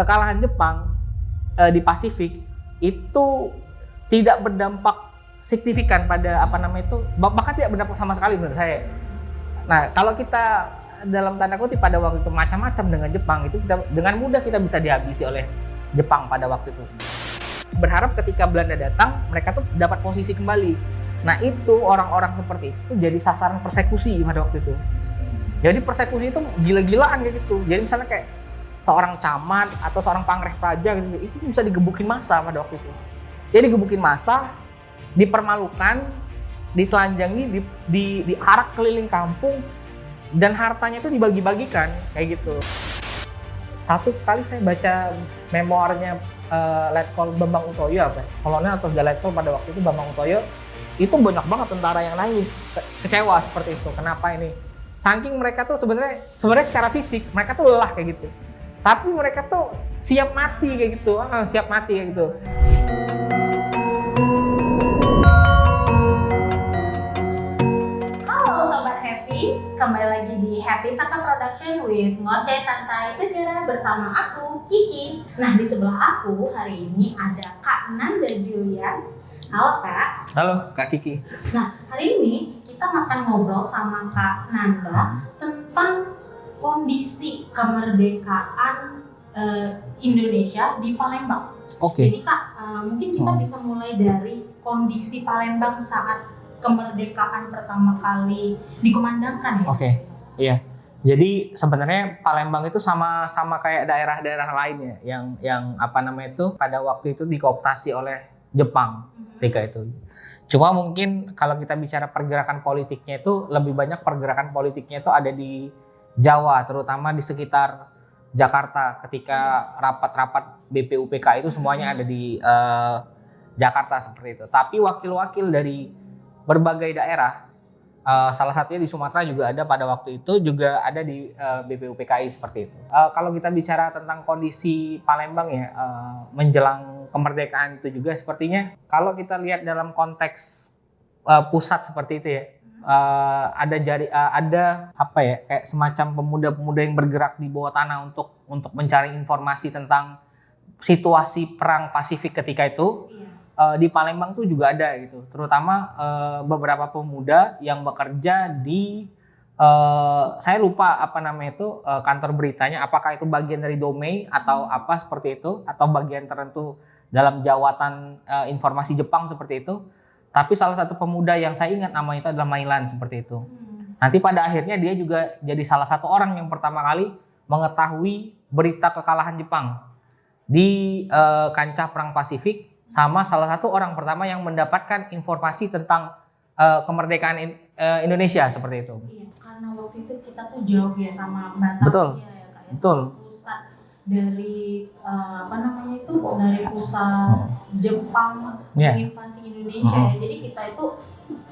kekalahan Jepang di Pasifik itu tidak berdampak signifikan pada bahkan tidak berdampak sama sekali menurut saya. Nah, kalau kita dalam tanda kutip pada waktu itu macam-macam dengan Jepang, itu dengan mudah kita bisa dihabisi oleh Jepang pada waktu itu. Berharap ketika Belanda datang, mereka tuh dapat posisi kembali. Nah, itu orang-orang seperti itu jadi sasaran persekusi pada waktu itu. Jadi persekusi itu gila-gilaan kayak gitu. Jadi misalnya kayak seorang camat atau seorang pangreh praja gitu, itu bisa digebukin massa pada waktu itu. Dia digebukin massa, dipermalukan, ditelanjangi, diarak keliling kampung, dan hartanya itu dibagi-bagikan kayak gitu. Satu kali saya baca memoirnya Letkol Bambang Utoyo, kolonel atau Letkol pada waktu itu Bambang Utoyo, itu banyak banget tentara yang nangis, kecewa seperti itu. Kenapa ini? Saking mereka tuh sebenarnya secara fisik mereka tuh lelah kayak gitu. Tapi mereka tuh siap mati kayak gitu, siap mati kayak gitu. Halo Sobat Happy, kembali lagi di Happy Saka Production with Ngoceh Santai Segera bersama aku, Kiki. Nah, di sebelah aku hari ini ada Kak Nanda Julian. Halo Kak. Halo Kak Kiki. Nah, hari ini kita akan ngobrol sama Kak Nanda tentang kondisi kemerdekaan Indonesia di Palembang. Oke. Jadi Kak, mungkin kita bisa mulai dari kondisi Palembang saat kemerdekaan pertama kali dikumandangkan ya. Oke. Iya. Jadi sebenarnya Palembang itu sama kayak daerah-daerah lainnya yang pada waktu itu dikooptasi oleh Jepang ketika itu. Cuma mungkin kalau kita bicara pergerakan politiknya itu lebih banyak pergerakan politiknya itu ada di Jawa, terutama di sekitar Jakarta. Ketika rapat-rapat BPUPK itu semuanya ada di Jakarta seperti itu. Tapi wakil-wakil dari berbagai daerah, salah satunya di Sumatera juga ada pada waktu itu, juga ada di BPUPKI seperti itu. Kalau kita bicara tentang kondisi Palembang ya, menjelang kemerdekaan itu juga sepertinya kalau kita lihat dalam konteks pusat seperti itu ya, ada kayak semacam pemuda-pemuda yang bergerak di bawah tanah untuk mencari informasi tentang situasi perang Pasifik ketika itu. Di Palembang tuh juga ada gitu, terutama beberapa pemuda yang bekerja di saya lupa kantor beritanya, apakah itu bagian dari Domei atau apa seperti itu, atau bagian tertentu dalam jawatan informasi Jepang seperti itu. Tapi salah satu pemuda yang saya ingat namanya itu adalah Mailan seperti itu. Nanti pada akhirnya dia juga jadi salah satu orang yang pertama kali mengetahui berita kekalahan Jepang di kancah perang Pasifik, sama salah satu orang pertama yang mendapatkan informasi tentang kemerdekaan Indonesia seperti itu. Iya, karena waktu itu kita tuh jauh ya sama Batavia. Betul. Ya, Kak, ya, Betul. Pusat dari dari pusat Jepang invasi Indonesia ya. Jadi kita itu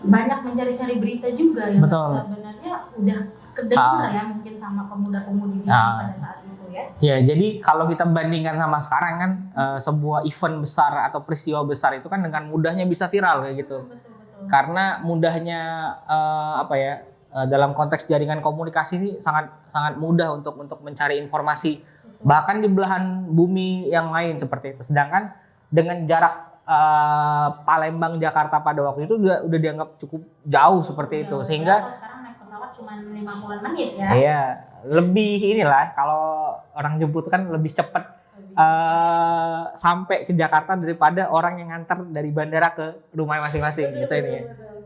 banyak mencari-cari berita juga yang sebenarnya udah kedengar ya mungkin sama pemuda-pemudi di sini pada saat itu ya. Ya, jadi kalau kita bandingkan sama sekarang kan, sebuah event besar atau peristiwa besar itu kan dengan mudahnya bisa viral kayak gitu. Betul. Karena mudahnya dalam konteks jaringan komunikasi ini sangat mudah untuk mencari informasi bahkan di belahan bumi yang lain seperti itu. Sedangkan dengan jarak Palembang Jakarta pada waktu itu udah dianggap cukup jauh seperti itu, sehingga sekarang naik pesawat cuma 50 menit ya. Iya, lebih inilah, kalau orang jemput kan lebih cepat sampai ke Jakarta daripada orang yang nganter dari bandara ke rumah masing-masing gitu ini ya.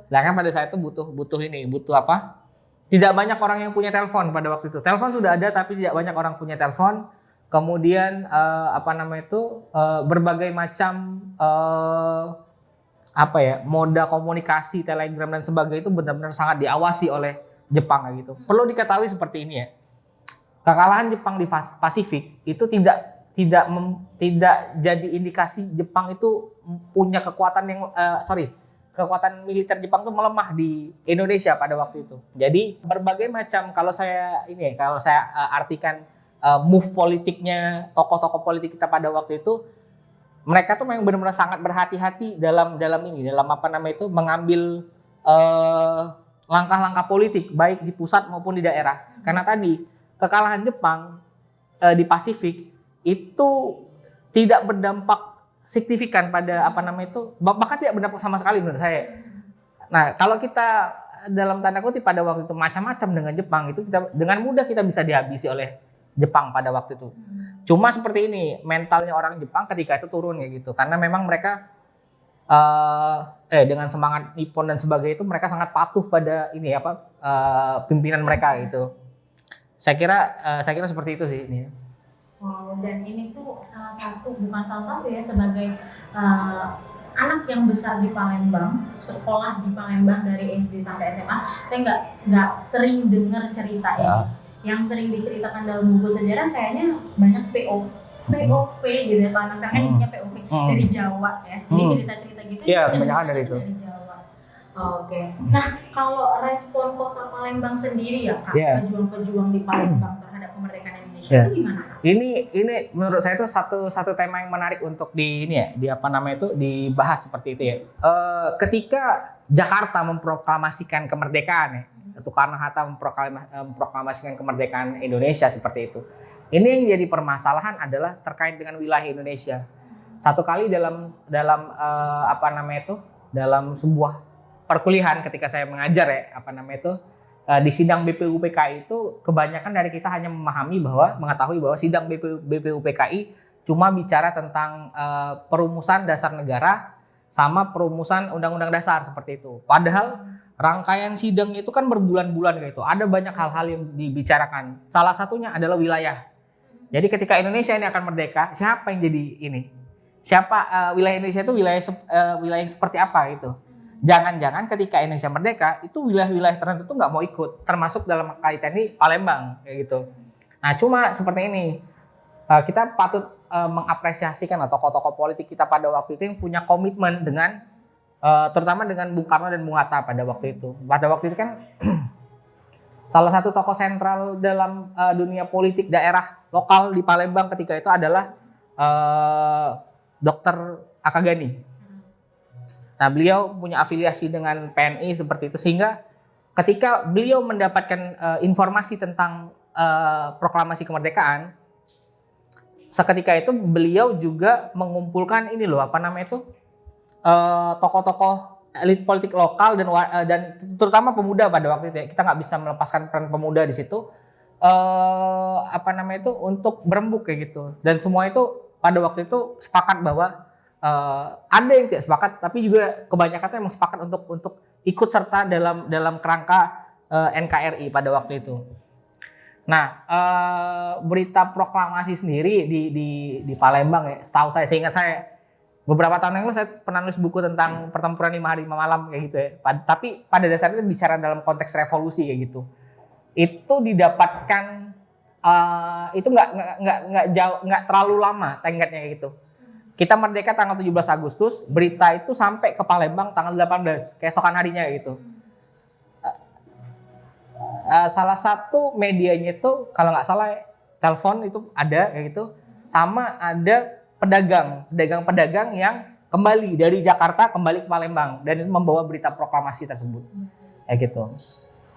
Sedangkan pada saat itu butuh apa? Tidak banyak orang yang punya telepon pada waktu itu. Telepon sudah ada tapi tidak banyak orang punya telepon. Kemudian berbagai macam moda komunikasi, telegram dan sebagainya itu benar-benar sangat diawasi oleh Jepang kayak gitu. Perlu diketahui seperti ini ya. Kekalahan Jepang di Pasifik itu tidak jadi indikasi Jepang itu punya kekuatan kekuatan militer Jepang itu melemah di Indonesia pada waktu itu. Jadi berbagai macam, kalau saya artikan move politiknya tokoh-tokoh politik kita pada waktu itu, mereka tuh memang benar-benar sangat berhati-hati dalam mengambil langkah-langkah politik baik di pusat maupun di daerah. Karena tadi kekalahan Jepang di Pasifik itu tidak berdampak signifikan pada apa namanya itu, bahkan tidak berdampak sama sekali menurut saya. Nah, kalau kita dalam tanda kutip pada waktu itu macam-macam dengan Jepang, itu kita dengan mudah kita bisa dihabisi oleh Jepang pada waktu itu. Cuma seperti ini mentalnya orang Jepang ketika itu turun kayak gitu, karena memang mereka dengan semangat Nippon dan sebagainya itu mereka sangat patuh pada ini pimpinan mereka gitu. Saya kira seperti itu sih ini. Wow, dan ini tuh bukan salah satu ya, sebagai anak yang besar di Palembang, sekolah di Palembang dari SD sampai SMA, saya nggak sering dengar cerita ya. Yang sering diceritakan dalam buku sejarah kayaknya banyak POV gitu ya, kalau anak saya kan intinya POV dari Jawa ya. Jadi cerita-cerita gitu. Iya, kebanyakan dari itu. Dari Jawa. Oke. Nah, kalau respon Kota Palembang sendiri ya Kak, pejuang-pejuang di Palembang terhadap kemerdekaan Indonesia itu gimana Kak? Ini menurut saya itu satu tema yang menarik untuk dibahas seperti itu ya. Ketika Jakarta memproklamasikan kemerdekaan ya, Soekarno-Hatta memproklamasikan kemerdekaan Indonesia seperti itu. Ini yang jadi permasalahan adalah terkait dengan wilayah Indonesia. Satu kali dalam dalam sebuah perkuliahan ketika saya mengajar ya, di sidang BPUPKI itu kebanyakan dari kita hanya mengetahui bahwa sidang BPUPKI cuma bicara tentang perumusan dasar negara sama perumusan undang-undang dasar seperti itu. Padahal rangkaian sidang itu kan berbulan-bulan kayak itu. Ada banyak hal-hal yang dibicarakan. Salah satunya adalah wilayah. Jadi ketika Indonesia ini akan merdeka, siapa yang jadi ini? Wilayah Indonesia itu wilayah seperti apa gitu? Jangan-jangan ketika Indonesia merdeka itu wilayah-wilayah tertentu tuh nggak mau ikut, termasuk dalam kaitan ini Palembang kayak gitu. Nah, cuma seperti ini kita patut mengapresiasikan tokoh-tokoh politik kita pada waktu itu yang punya komitmen dengan terutama dengan Bung Karno dan Bung Hatta pada waktu itu. Pada waktu itu kan salah satu tokoh sentral dalam dunia politik daerah lokal di Palembang ketika itu adalah Dr. Akagani. Nah, beliau punya afiliasi dengan PNI seperti itu, sehingga ketika beliau mendapatkan informasi tentang proklamasi kemerdekaan, seketika itu beliau juga mengumpulkan tokoh-tokoh elit politik lokal dan terutama pemuda pada waktu itu ya. Kita nggak bisa melepaskan peran pemuda di situ untuk berembuk kayak gitu. Dan semua itu pada waktu itu sepakat bahwa ada yang tidak sepakat, tapi juga kebanyakan memang sepakat untuk ikut serta dalam kerangka NKRI pada waktu itu. Nah, berita proklamasi sendiri di Palembang ya, setahu saya, seingat saya beberapa tahun yang lalu saya pernah nulis buku tentang pertempuran 5 hari 5 malam kayak gitu ya. Tapi pada dasarnya itu bicara dalam konteks revolusi kayak gitu. Itu didapatkan itu nggak terlalu lama tenggatnya kayak gitu. Kita merdeka tanggal 17 Agustus, berita itu sampai ke Palembang tanggal 18, keesokan harinya kayak gitu. Salah satu medianya itu kalau nggak salah telepon itu ada kayak gitu, sama ada pedagang yang kembali dari Jakarta kembali ke Palembang dan itu membawa berita proklamasi tersebut kayak gitu.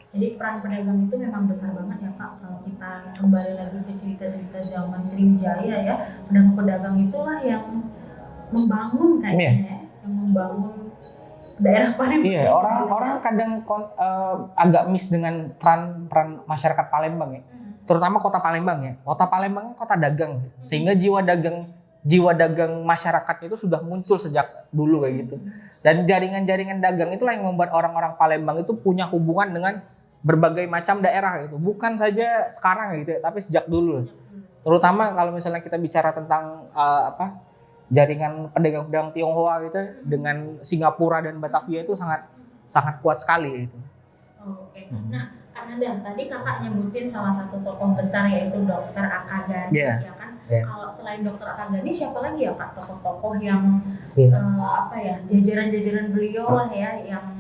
Jadi peran pedagang itu memang besar banget ya Pak. Kalau kita kembali lagi ke cerita-cerita zaman Sriwijaya ya, pedagang-pedagang itulah yang membangun kayaknya, yang membangun daerah Palembang. Iya, orang kadang agak miss dengan peran masyarakat Palembang ya. Terutama kota Palembang ya. Kota Palembang kota dagang, sehingga jiwa dagang masyarakatnya itu sudah muncul sejak dulu kayak gitu. Dan jaringan-jaringan dagang itulah yang membuat orang-orang Palembang itu punya hubungan dengan berbagai macam daerah gitu. Bukan saja sekarang gitu ya, tapi sejak dulu. Terutama kalau misalnya kita bicara tentang jaringan pedagang-pedagang Tionghoa gitu dengan Singapura dan Batavia itu sangat kuat sekali gitu. Oke. Nah, Ananda, tadi kakak nyebutin salah satu tokoh besar yaitu Dr. Akagani, ya kan? Kalau selain Dr. Akagani, siapa lagi ya Kak tokoh-tokoh yang jajaran-jajaran beliau lah ya yang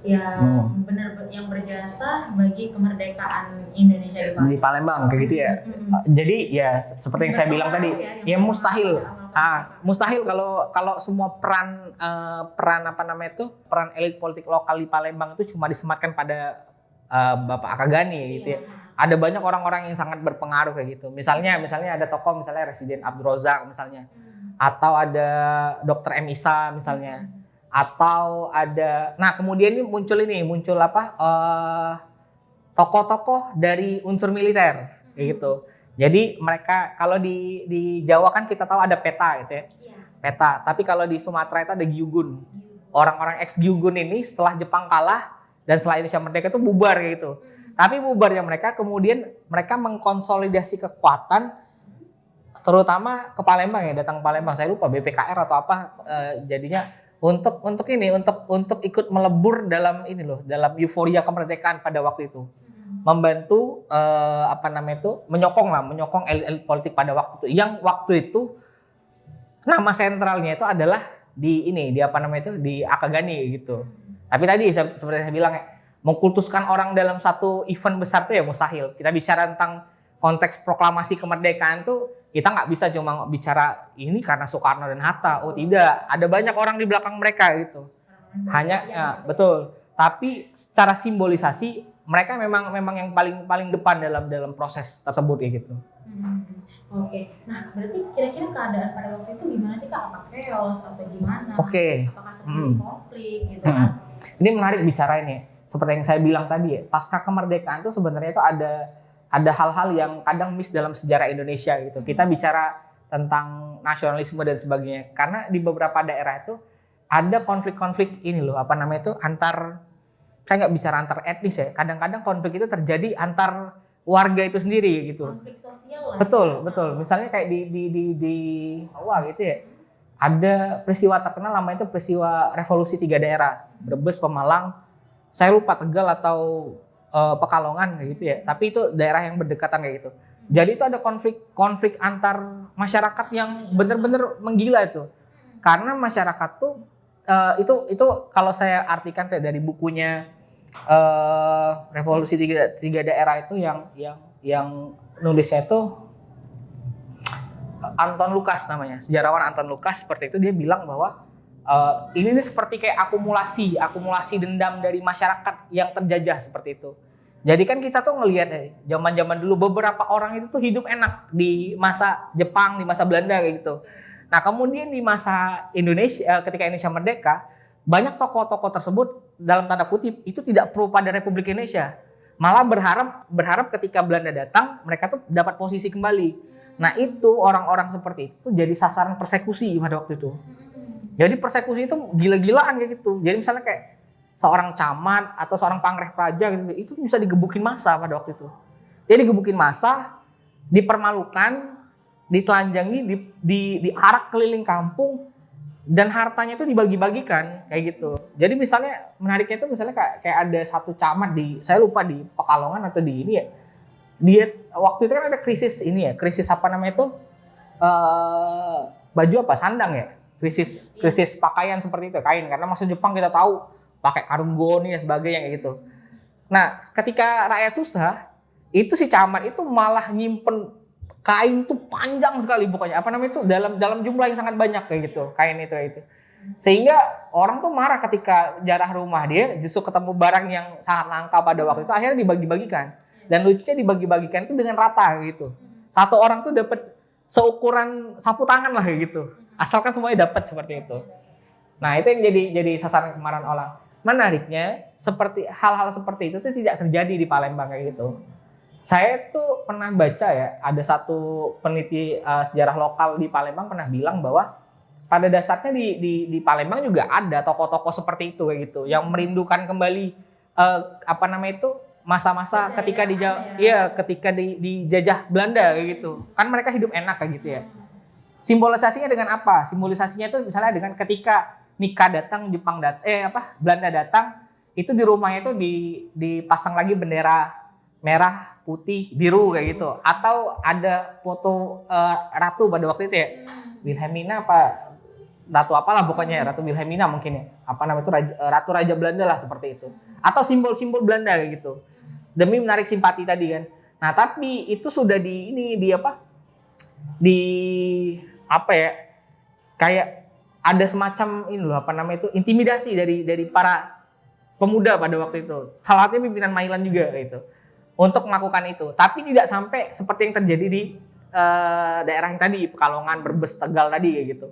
benar-benar yang berjasa bagi kemerdekaan Indonesia di Palembang kayak gitu ya. Jadi ya seperti yang saya bilang tadi, ya mustahil. Mustahil kalau semua peran elit politik lokal di Palembang itu cuma disematkan pada Bapak Akagani gitu ya. ada banyak orang-orang yang sangat berpengaruh kayak gitu. Misalnya ada tokoh misalnya Residen Abdul Razak misalnya, atau ada Dr. M. Isa misalnya, atau ada, nah kemudian ini muncul apa tokoh-tokoh dari unsur militer kayak gitu. Jadi mereka kalau di Jawa kan kita tahu ada peta gitu ya, peta. Tapi kalau di Sumatera itu ada Gyugun. Orang-orang ex Gyugun ini setelah Jepang kalah dan setelah Indonesia merdeka itu bubar kayak gitu. Tapi bubarnya mereka kemudian mereka mengkonsolidasi kekuatan, terutama ke Palembang ya, datang ke Palembang. Saya lupa BPKR atau apa, jadinya untuk ikut melebur dalam dalam euforia kemerdekaan pada waktu itu, membantu menyokong elit politik pada waktu itu. Yang waktu itu nama sentralnya itu adalah di Akagani gitu. Tapi tadi seperti saya bilang ya, mengkultuskan orang dalam satu event besar itu ya mustahil. Kita bicara tentang konteks proklamasi kemerdekaan tuh kita nggak bisa cuma bicara ini karena Soekarno dan Hatta. Oh tidak, ada banyak orang di belakang mereka gitu. Hanya ya, betul. Tapi secara simbolisasi mereka memang yang paling depan dalam proses tersebut ya gitu. Oke. Nah, berarti kira-kira keadaan pada waktu itu gimana sih Kak? Apa chaos atau gimana? Oke. Apakah terjadi konflik gitu kan? Ini menarik bicara ini. Seperti yang saya bilang tadi ya, pasca kemerdekaan itu sebenarnya itu ada hal-hal yang kadang miss dalam sejarah Indonesia gitu. Kita bicara tentang nasionalisme dan sebagainya. Karena di beberapa daerah itu ada konflik-konflik saya nggak bicara antar etnis ya. Kadang-kadang konflik itu terjadi antar warga itu sendiri gitu. Konflik sosial lah. Betul. Misalnya kayak di Jawa gitu ya. Ada peristiwa terkenal namanya itu peristiwa Revolusi 3 daerah. Brebes, Pemalang, saya lupa Tegal atau Pekalongan kayak gitu ya. Tapi itu daerah yang berdekatan kayak gitu. Jadi itu ada konflik antar masyarakat yang benar-benar menggila itu. Karena masyarakat tuh itu kalau saya artikan kayak dari bukunya Revolusi 3 daerah itu yang nulisnya itu Anton Lukas namanya, sejarawan Anton Lukas. Seperti itu dia bilang bahwa ini seperti kayak akumulasi dendam dari masyarakat yang terjajah seperti itu. Jadi kan kita tuh ngelihat zaman-zaman dulu beberapa orang itu tuh hidup enak di masa Jepang, di masa Belanda kayak gitu. Nah kemudian di masa Indonesia, ketika Indonesia merdeka, banyak tokoh-tokoh tersebut dalam tanda kutip itu tidak pro pada Republik Indonesia, malah berharap ketika Belanda datang mereka tuh dapat posisi kembali. Nah itu orang-orang seperti itu jadi sasaran persekusi pada waktu itu. Jadi persekusi itu gila-gilaan kayak gitu. Jadi misalnya kayak seorang camat atau seorang panggreh praja gitu, itu bisa digebukin massa pada waktu itu. Dia digebukin massa, dipermalukan, ditelanjangi, diarak keliling kampung, dan hartanya itu dibagi-bagikan kayak gitu. Jadi misalnya menariknya itu misalnya kayak ada satu camat saya lupa di Pekalongan atau di ini ya. Dia waktu itu kan ada krisis apa namanya itu baju apa sandang ya. Krisis pakaian seperti itu, kain, karena masa Jepang kita tahu pakai karung goni dan sebagainya kayak gitu. Nah, ketika rakyat susah, itu si camat itu malah nyimpen kain tuh panjang sekali pokoknya. Apa namanya itu dalam jumlah yang sangat banyak kayak gitu, kain itu kayak itu. Sehingga orang tuh marah ketika jarah rumah dia justru ketemu barang yang sangat langka pada waktu itu, akhirnya dibagi-bagikan. Dan lucunya dibagi-bagikan itu dengan rata gitu. Satu orang tuh dapat seukuran sapu tangan lah kayak gitu. Asalkan semuanya dapat seperti itu. Nah, itu yang jadi sasaran kemarahan orang. Menariknya, seperti hal-hal seperti itu tuh tidak terjadi di Palembang kayak gitu. Saya tuh pernah baca ya, ada satu peneliti sejarah lokal di Palembang pernah bilang bahwa pada dasarnya di Palembang juga ada tokoh-tokoh seperti itu kayak gitu, yang merindukan kembali masa-masa ketika ketika dijajah Belanda kayak gitu. Kan mereka hidup enak kayak gitu ya. Simbolisasinya dengan apa? Simbolisasinya itu misalnya dengan ketika Nika datang, Belanda datang, itu di rumahnya itu dipasang lagi bendera merah, putih, biru kayak gitu. Atau ada foto ratu pada waktu itu ya. Wilhelmina apa ratu apalah pokoknya, Ratu Wilhelmina mungkin ya. Apa namanya itu ratu raja Belanda lah seperti itu. Atau simbol-simbol Belanda kayak gitu. Demi menarik simpati tadi kan. Nah, tapi itu sudah kayak ada semacam intimidasi dari para pemuda pada waktu itu. Salah satunya pimpinan Mailan juga gitu. untuk melakukan itu. Tapi tidak sampai seperti yang terjadi di daerah yang tadi, Pekalongan, Brebes, Tegal tadi kayak gitu.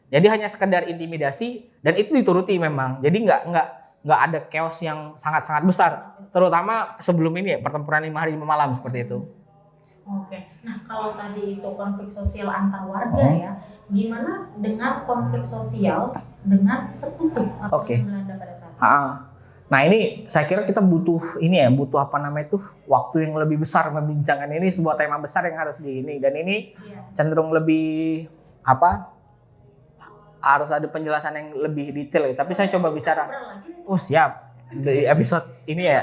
Jadi hanya sekedar intimidasi dan itu dituruti memang. Jadi nggak ada chaos yang sangat-sangat besar. Terutama sebelum ini ya, pertempuran 5 hari 5 malam seperti itu. Oke, nah kalau tadi itu konflik sosial antar warga ya, gimana dengan konflik sosial dengan sekutu atau Belanda pada saat itu? Nah ini saya kira kita butuh waktu yang lebih besar membincangkan ini, sebuah tema besar yang harus dan ini cenderung lebih harus ada penjelasan yang lebih detail. Tapi saya coba bicara. Siap di episode ini ya.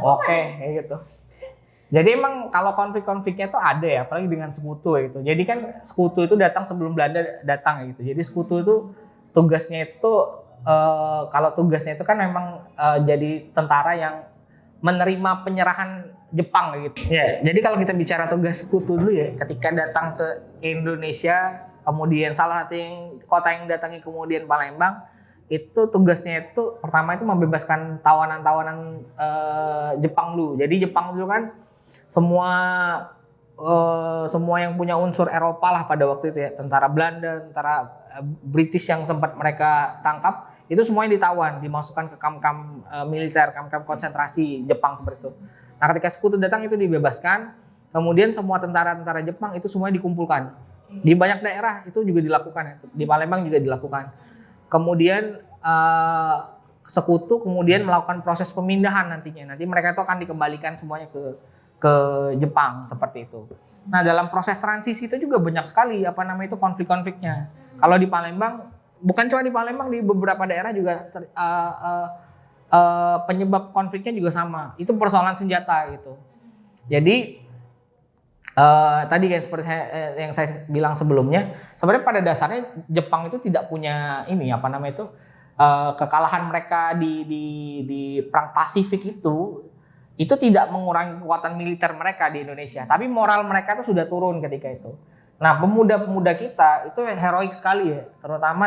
Oke, kayak gitu. Jadi emang kalau konflik-konfliknya tuh ada ya, apalagi dengan sekutu gitu. Jadi kan sekutu itu datang sebelum Belanda datang gitu. Jadi sekutu itu tugasnya itu kan memang jadi tentara yang menerima penyerahan Jepang gitu. Ya, jadi kalau kita bicara tugas sekutu dulu ya, ketika datang ke Indonesia, kemudian salah satu kota yang datangi kemudian Palembang, itu tugasnya itu pertama itu membebaskan tawanan-tawanan Jepang dulu. Jadi Jepang dulu kan semua yang punya unsur Eropa lah pada waktu itu ya, tentara Belanda, tentara British yang sempat mereka tangkap, itu semuanya ditawan, dimasukkan ke kamp-kamp militer, kamp-kamp konsentrasi Jepang seperti itu. Nah ketika sekutu datang itu dibebaskan, kemudian semua tentara-tentara Jepang itu semuanya dikumpulkan. Di banyak daerah itu juga dilakukan, di Palembang juga dilakukan. Kemudian sekutu kemudian melakukan proses pemindahan nantinya. Nanti mereka itu akan dikembalikan semuanya ke Jepang seperti itu. Nah dalam proses transisi itu juga banyak sekali konflik-konfliknya. Kalau di Palembang, bukan cuma di Palembang, di beberapa daerah juga penyebab konfliknya juga sama. Itu persoalan senjata gitu. Jadi tadi kan seperti yang saya bilang sebelumnya, sebenarnya pada dasarnya Jepang itu tidak punya kekalahan mereka di perang Pasifik itu tidak mengurangi kekuatan militer mereka di Indonesia, tapi moral mereka itu sudah turun ketika itu. Nah, pemuda-pemuda kita itu heroik sekali ya, terutama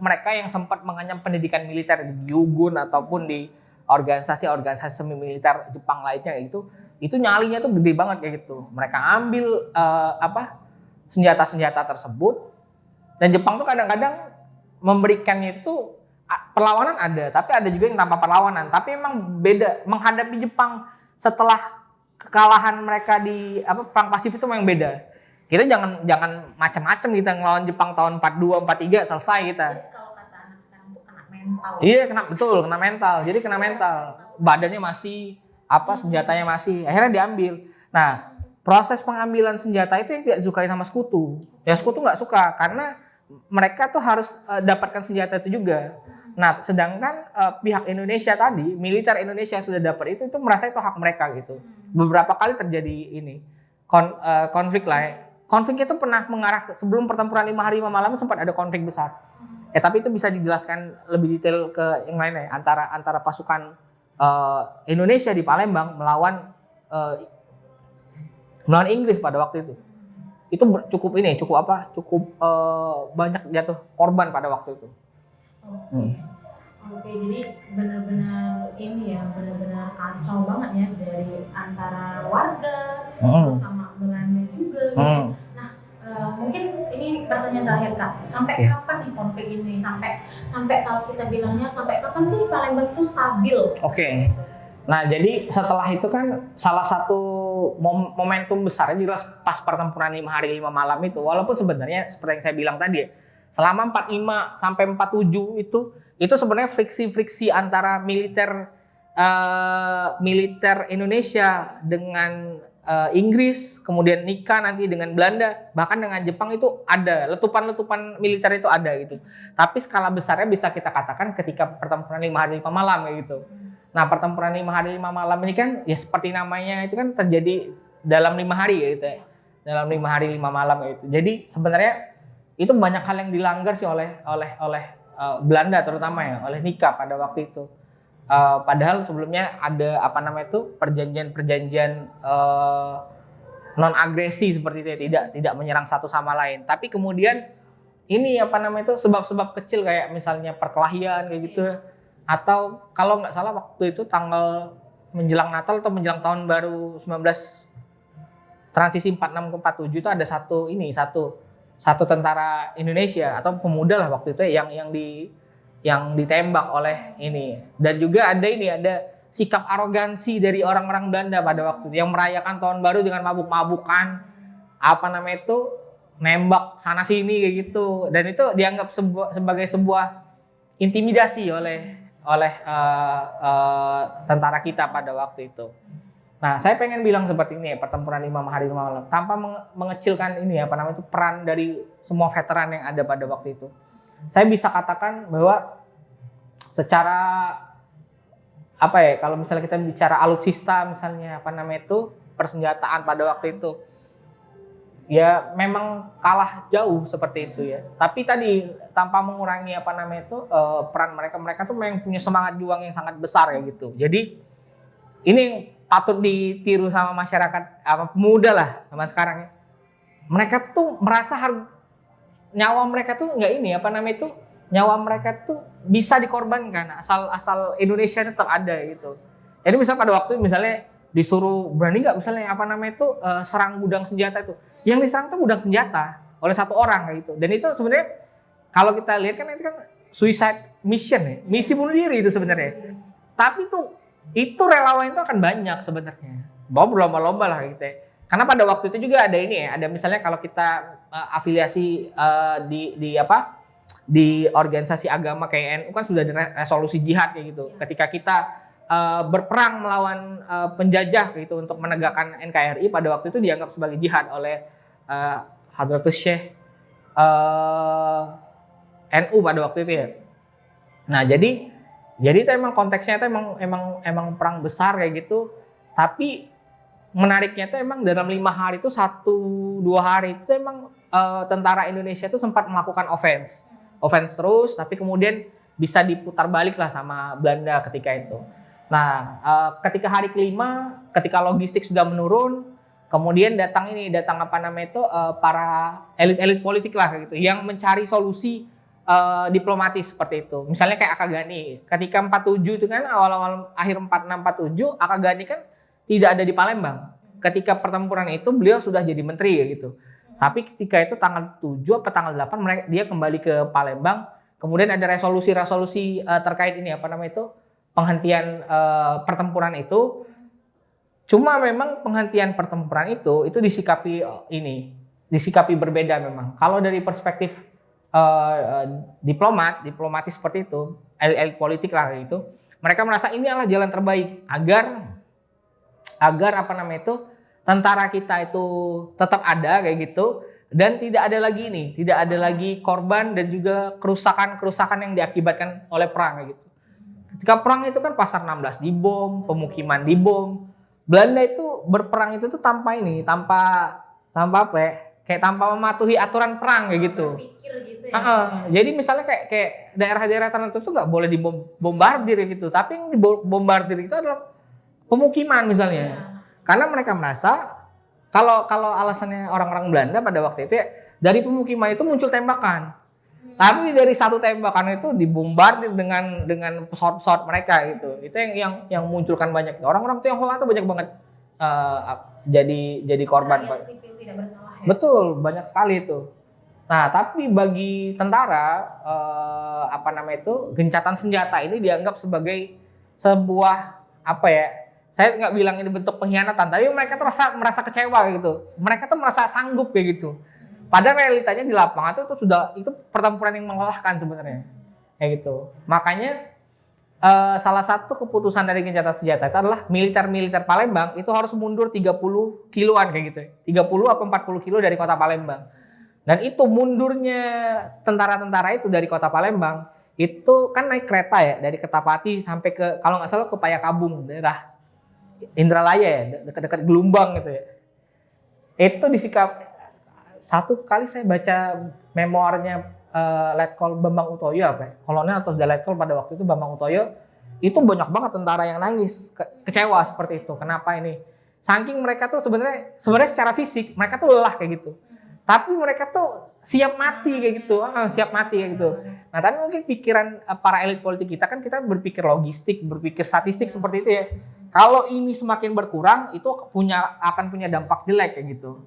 mereka yang sempat mengenyam pendidikan militer di Yugun ataupun di organisasi-organisasi semi militer Jepang lainnya itu nyalinya tuh gede banget kayak gitu. Mereka ambil senjata-senjata tersebut, dan Jepang tuh kadang-kadang memberikannya itu perlawanan ada, tapi ada juga yang tanpa perlawanan. Tapi emang beda menghadapi Jepang setelah kekalahan mereka di perang Pasifik itu memang beda. Kita jangan macam-macam kita ngelawan Jepang tahun 42, 43 selesai kita. Jadi kalau kata anak sekarang tuh kena mental. Iya, kena mental. Jadi kena mental. Badannya masih senjatanya masih, akhirnya diambil. Nah, proses pengambilan senjata itu yang tidak disukai sama sekutu. Ya sekutu nggak suka karena mereka tuh harus dapatkan senjata itu juga. Nah, sedangkan pihak Indonesia tadi, militer Indonesia yang sudah dapat itu merasa itu hak mereka gitu. Beberapa kali terjadi konflik lah. Konflik itu pernah mengarah sebelum pertempuran 5 hari 5 malam sempat ada konflik besar. Tapi itu bisa dijelaskan lebih detail ke yang lainnya, antara pasukan Indonesia di Palembang melawan Inggris pada waktu itu. Itu cukup banyak jatuh korban pada waktu itu. Oke, jadi benar-benar benar-benar kacau banget ya dari antara warga terus sama Belanda juga. Nah, mungkin ini pertanyaan terakhir Kak, sampai kapan nih konflik ini? Sampai kalau kita bilangnya sampai kapan sih Palembang itu stabil? Oke. Nah, jadi setelah itu kan salah satu momentum besarnya jelas pas pertempuran 5 hari 5 malam itu, walaupun sebenarnya seperti yang saya bilang tadi ya, selama 45 sampai 47 itu sebenarnya friksi-friksi antara militer Indonesia dengan Inggris, kemudian nikah nanti dengan Belanda, bahkan dengan Jepang itu ada, letupan-letupan militer itu ada gitu. Tapi skala besarnya bisa kita katakan ketika pertempuran 5 hari 5 malam kayak gitu. Nah, pertempuran 5 hari 5 malam ini kan ya seperti namanya itu kan terjadi dalam 5 hari gitu ya. Dalam 5 hari 5 malam gitu. Jadi sebenarnya itu banyak hal yang dilanggar sih oleh Belanda terutama ya, oleh nikah pada waktu itu. Padahal sebelumnya ada perjanjian-perjanjian non agresi seperti itu ya, tidak menyerang satu sama lain. Tapi kemudian ini sebab-sebab kecil kayak misalnya perkelahian kayak gitu, atau kalau nggak salah waktu itu tanggal menjelang Natal atau menjelang tahun baru 19 transisi 46 ke 47 itu ada satu tentara Indonesia atau pemuda lah waktu itu yang ditembak oleh ini. Dan juga ada sikap arogansi dari orang-orang Belanda pada waktu itu yang merayakan tahun baru dengan mabuk-mabukan, nembak sana sini kayak gitu. Dan itu dianggap sebagai sebuah intimidasi oleh tentara kita pada waktu itu. Nah, saya pengen bilang seperti ini ya, pertempuran 5 hari 5 malam tanpa mengecilkan peran dari semua veteran yang ada pada waktu itu. Saya bisa katakan bahwa secara kalau misalnya kita bicara alutsista misalnya persenjataan pada waktu itu ya memang kalah jauh seperti itu ya. Tapi tadi tanpa mengurangi peran mereka tuh memang punya semangat juang yang sangat besar kayak gitu. Jadi ini yang patut ditiru sama masyarakat pemuda lah sama sekarang ya. Mereka tuh merasa nyawa mereka tuh nyawa mereka tuh bisa dikorbankan asal Indonesia tetap ada gitu. Jadi misalnya pada waktu misalnya disuruh berani nggak misalnya serang gudang senjata itu, yang diserang tuh gudang senjata oleh satu orang kayak gitu. Dan itu sebenarnya kalau kita lihat kan itu kan suicide mission ya, misi bunuh diri itu sebenarnya. Tapi tuh itu relawan itu akan banyak sebenarnya, mau berlomba-lomba lah gitu ya. Karena pada waktu itu juga ada ada misalnya kalau kita afiliasi di organisasi agama kayak NU kan sudah ada resolusi jihad kayak gitu. Ketika kita berperang melawan penjajah gitu untuk menegakkan NKRI pada waktu itu dianggap sebagai jihad oleh Hadratus Syekh NU pada waktu itu ya. Nah, jadi itu emang konteksnya itu emang perang besar kayak gitu. Tapi menariknya itu emang dalam 5 hari itu 1-2 hari itu emang tentara Indonesia itu sempat melakukan offense terus, tapi kemudian bisa diputar balik lah sama Belanda ketika itu. Nah, ketika hari kelima, ketika logistik sudah menurun, kemudian datang para elit-elit politik lah gitu, yang mencari solusi diplomatis seperti itu. Misalnya kayak Akagani, ketika 47 itu kan awal-awal akhir 46-47, Akagani kan tidak ada di Palembang. Ketika pertempuran itu beliau sudah jadi menteri gitu. Tapi ketika itu tanggal 7 atau tanggal 8 dia kembali ke Palembang. Kemudian ada resolusi terkait penghentian pertempuran itu. Cuma memang penghentian pertempuran itu disikapi berbeda memang. Kalau dari perspektif diplomatis seperti itu, elit politik lah gitu. Mereka merasa ini adalah jalan terbaik agar tentara kita itu tetap ada kayak gitu dan tidak ada lagi korban dan juga kerusakan yang diakibatkan oleh perang kayak gitu. Ketika perang itu kan Pasar 16 dibom, pemukiman dibom. Belanda itu berperang itu tuh tanpa mematuhi aturan perang kayak gitu. Jadi misalnya kayak daerah-daerah tertentu tuh nggak boleh dibombardir gitu, tapi yang dibombardir itu adalah pemukiman misalnya. Karena mereka merasa kalau alasannya orang-orang Belanda pada waktu itu ya, dari pemukiman itu muncul tembakan. Tapi dari satu tembakan itu dibombardir dengan pesawat-pesawat mereka gitu. Itu yang munculkan banyak orang-orang Tionghoa itu banyak banget jadi korban. Sipil tidak bersalah ya. Betul, banyak sekali itu. Nah, tapi bagi tentara gencatan senjata ini dianggap sebagai sebuah saya nggak bilang ini bentuk pengkhianatan, tapi mereka tuh merasa kecewa gitu. Mereka tuh merasa sanggup kayak gitu. Padahal realitanya di lapangan itu pertempuran yang mengalahkan sebenarnya. Kayak gitu. Makanya salah satu keputusan dari gencatan senjata itu adalah militer Palembang itu harus mundur 30 kiloan kayak gitu. 30 atau 40 kilo dari kota Palembang. Dan itu mundurnya tentara-tentara itu dari kota Palembang itu kan naik kereta ya dari Kertapati sampai ke kalau nggak salah ke Payakabung, daerah Indralaya ya, dekat-dekat Gelumbang gitu ya. Itu disikap. Satu kali saya baca memoirnya Letkol Bambang Utoyo kolonel atau Letkol pada waktu itu Bambang Utoyo, itu banyak banget tentara yang nangis, kecewa seperti itu. Kenapa ini? Saking mereka tuh sebenarnya secara fisik mereka tuh lelah kayak gitu. Tapi mereka tuh siap mati kayak gitu. Nah, tapi mungkin pikiran para elit politik kita kan kita berpikir logistik, berpikir statistik seperti itu ya. Kalau ini semakin berkurang, itu akan punya dampak jelek kayak gitu.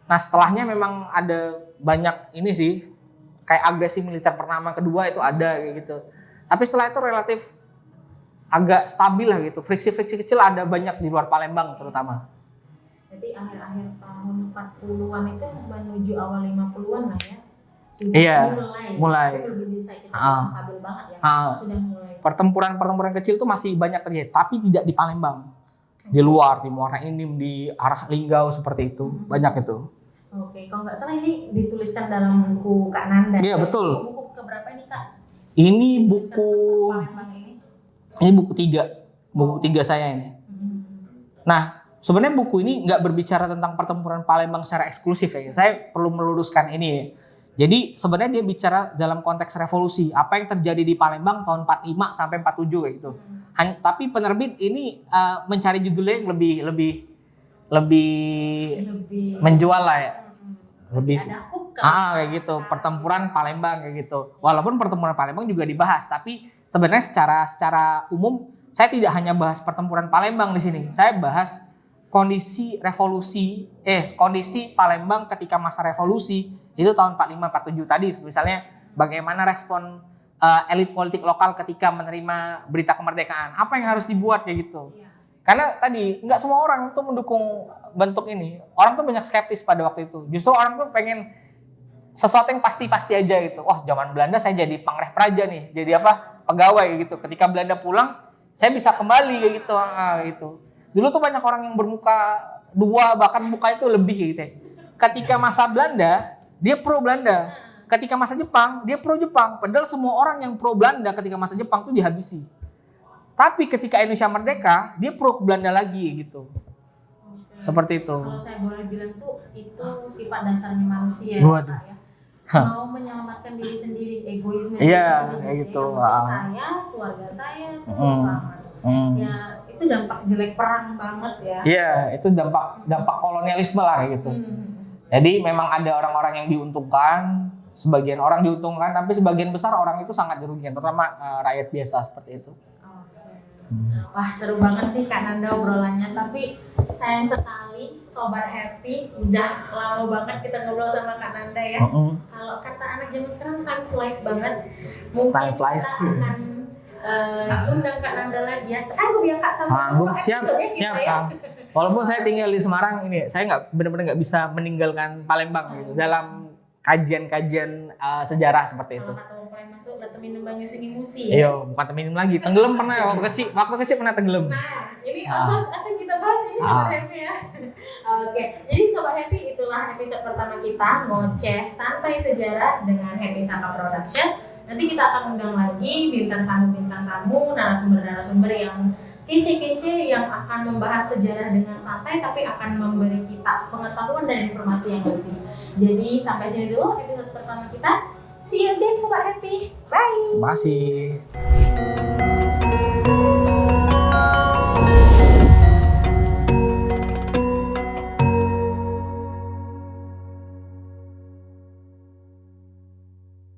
Nah setelahnya memang ada banyak ini sih, kayak agresi militer pertama, kedua itu ada kayak gitu. Tapi setelah itu relatif agak stabil lah gitu. Friksi-friksi kecil ada banyak di luar Palembang terutama. Jadi akhir-akhir tahun 40-an itu menuju awal 50-an lah ya. Sudah mulai. Itu belum bisa kita stabil banget ya. Sudah mulai. Pertempuran kecil itu masih banyak terjadi, tapi tidak di Palembang. Di luar, di Muara Enim, di arah Linggau seperti itu. Banyak itu. Oke, kalau nggak salah ini dituliskan dalam buku Kak Nanda. Iya, betul. Buku keberapa ini, Kak? Ini buku 3. Buku 3 saya ini. Nah, sebenarnya buku ini nggak berbicara tentang pertempuran Palembang secara eksklusif ya. Saya perlu meluruskan ini. Jadi sebenarnya dia bicara dalam konteks revolusi, apa yang terjadi di Palembang tahun 45 sampai 47 kayak gitu. Tapi penerbit ini mencari judulnya yang lebih menjual lah ya. Lebih kayak gitu, pertempuran Palembang kayak gitu. Walaupun pertempuran Palembang juga dibahas, tapi sebenarnya secara umum saya tidak hanya bahas pertempuran Palembang di sini. Saya bahas kondisi Palembang ketika masa revolusi itu tahun 45-47 tadi, misalnya bagaimana respon elit politik lokal ketika menerima berita kemerdekaan, apa yang harus dibuat kayak gitu. Karena tadi nggak semua orang tuh mendukung bentuk ini, orang tuh banyak skeptis pada waktu itu. Justru orang tuh pengen sesuatu yang pasti-pasti aja gitu. Wah, zaman Belanda saya jadi pangreh praja nih, jadi pegawai gitu. Ketika Belanda pulang, saya bisa kembali kayak gitu. Gitu. Dulu tuh banyak orang yang bermuka 2, bahkan muka itu lebih gitu. Ketika masa Belanda, dia pro Belanda. Ketika masa Jepang, dia pro Jepang. Padahal semua orang yang pro Belanda ketika masa Jepang tuh dihabisi. Tapi ketika Indonesia merdeka, dia pro Belanda lagi gitu. Seperti itu. Kalau saya boleh bilang tuh itu sifat dasarnya manusia ya. Mau menyelamatkan diri sendiri, egoisme. Iya, kayak gitu. Saya, keluarga saya tuh selamat. Ya, itu dampak jelek perang banget ya. Iya, itu dampak kolonialisme lah kayak gitu. Jadi memang ada orang-orang yang diuntungkan, sebagian orang diuntungkan, tapi sebagian besar orang itu sangat dirugikan, terutama rakyat biasa seperti itu. Wah, seru banget sih Kak Nanda obrolannya, tapi sayang sekali Sobat Happy udah lama banget kita ngobrol sama Kak Nanda ya. Kalau kata anak zaman sekarang time flies banget. Mungkin kita akan undang Kak Nanda lagi ya. Sanggup ya Kak sama Sanggup, siap Kak. Walaupun saya tinggal di Semarang ini, saya benar-benar nggak bisa meninggalkan Palembang gitu dalam kajian-kajian sejarah seperti itu. Minum banyu sini musi ya? Iya, bukan minum lagi. Tenggelam pernah waktu kecil pernah tenggelam. Nah, ini akan kita bahas ini Sobat Happy ya. Oke, jadi Sobat Happy itulah episode pertama kita ngoceh santai sejarah dengan Happy Saka Production. Nanti kita akan undang lagi bintang tamu, narasumber yang kece-kece yang akan membahas sejarah dengan santai tapi akan memberi kita pengetahuan dan informasi yang lebih. Jadi sampai sini dulu episode pertama kita. See you again Sobat Happy. Bye. Terima kasih.